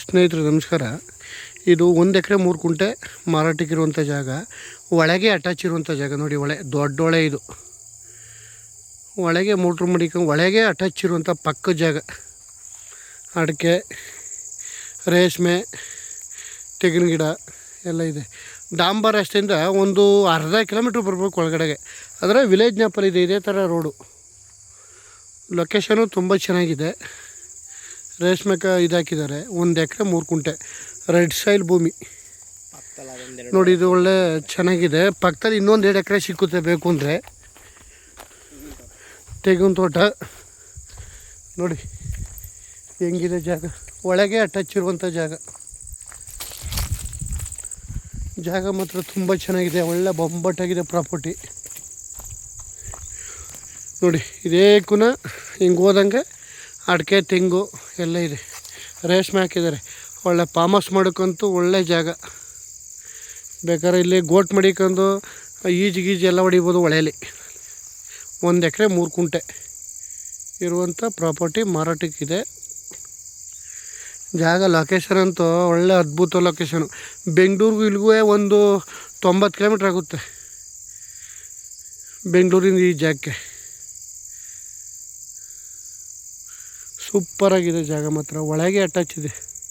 ಸ್ನೇಹಿತರು ನಮಸ್ಕಾರ. ಇದು 1 ಎಕರೆ 3 ಕುಂಟೆ ಮಾರಾಟಕ್ಕಿರುವಂಥ ಜಾಗ, ಒಳಗೆ ಅಟ್ಯಾಚ್ ಇರುವಂಥ ಜಾಗ. ನೋಡಿ, ದೊಡ್ಡ ಹೊಳೆ ಇದು. ಒಳಗೆ ಮೋಟ್ರ್ ಮಡಿಕೊಂಡು ಒಳಗೆ ಅಟ್ಯಾಚ್ ಇರುವಂಥ ಪಕ್ಕದ ಜಾಗ. ಅಡಿಕೆ, ರೇಷ್ಮೆ, ತೆಂಗಿನ ಗಿಡ ಎಲ್ಲ ಇದೆ. ಡಾಂಬರ್ ರಸ್ತೆಯಿಂದ ಒಂದು ಅರ್ಧ ಕಿಲೋಮೀಟ್ರ್ ಬರ್ಬೇಕು ಒಳಗಡೆಗೆ. ಆದರೆ ವಿಲೇಜ್ ನ್ಯಾಪಲ್ಲಿ ಇದೇ ಥರ ರೋಡು. ಲೊಕೇಶನು ತುಂಬ ಚೆನ್ನಾಗಿದೆ. ರೇಷ್ಮೆ ಇದಾಕಿದ್ದಾರೆ. 1 ಎಕರೆ 3 ಕುಂಟೆ ರೆಡ್ ಸಾಯಿಲ್ ಭೂಮಿ. ನೋಡಿ, ಇದು ಒಳ್ಳೆ ಚೆನ್ನಾಗಿದೆ. ಪಕ್ಕದಲ್ಲಿ ಇನ್ನೊಂದು 2 ಎಕರೆ ಸಿಕ್ಕುತ್ತೆ ಬೇಕು ಅಂದರೆ. ತೆಂಗಿನ ತೋಟ ನೋಡಿ ಹೆಂಗಿದೆ ಜಾಗ. ಒಳಗೆ ಅಟ್ಯಾಚ್ ಇರುವಂಥ ಜಾಗ. ಜಾಗ ಮಾತ್ರ ತುಂಬ ಚೆನ್ನಾಗಿದೆ. ಒಳ್ಳೆ ಬೊಂಬಟ್ಟಾಗಿದೆ ಪ್ರಾಪರ್ಟಿ. ನೋಡಿ, ಇದೇ ಹಿಂಗೆ ಹೋದಂಗೆ ಅಡಿಕೆ, ತೆಂಗು ಎಲ್ಲ ಇದೆ. ರೇಷ್ಮೆ ಹಾಕಿದ್ದಾರೆ. ಒಳ್ಳೆ ಫಾರ್ಮ್ ಹೌಸ್ ಮಾಡೋಕ್ಕಂತೂ ಒಳ್ಳೆ ಜಾಗ. ಬೇಕಾದ್ರೆ ಇಲ್ಲಿ ಗೋಟ್ ಮಡಿಕೊಂಡು ಈಜು ಎಲ್ಲ ಹೊಡಿಬೋದು ಹೊಳೆಯಲ್ಲಿ. 1 ಎಕರೆ 3 ಕುಂಟೆ ಇರುವಂಥ ಪ್ರಾಪರ್ಟಿ ಮಾರಾಟಕ್ಕಿದೆ. ಜಾಗ ಲೊಕೇಶನ್ ಅಂತೂ ಒಳ್ಳೆ ಅದ್ಭುತ ಲೊಕೇಶನು. ಬೆಂಗಳೂರಿಗೂ ಇಲ್ಲಿಗೂ ಒಂದು 90 ಕಿಲೋಮೀಟ್ರ್ ಆಗುತ್ತೆ ಬೆಂಗಳೂರಿಂದ ಈ ಜಾಗಕ್ಕೆ. ಸೂಪರಾಗಿದೆ ಜಾಗ ಮಾತ್ರ. ಒಳಗೆ ಅಟ್ಯಾಚ್ ಇದೆ.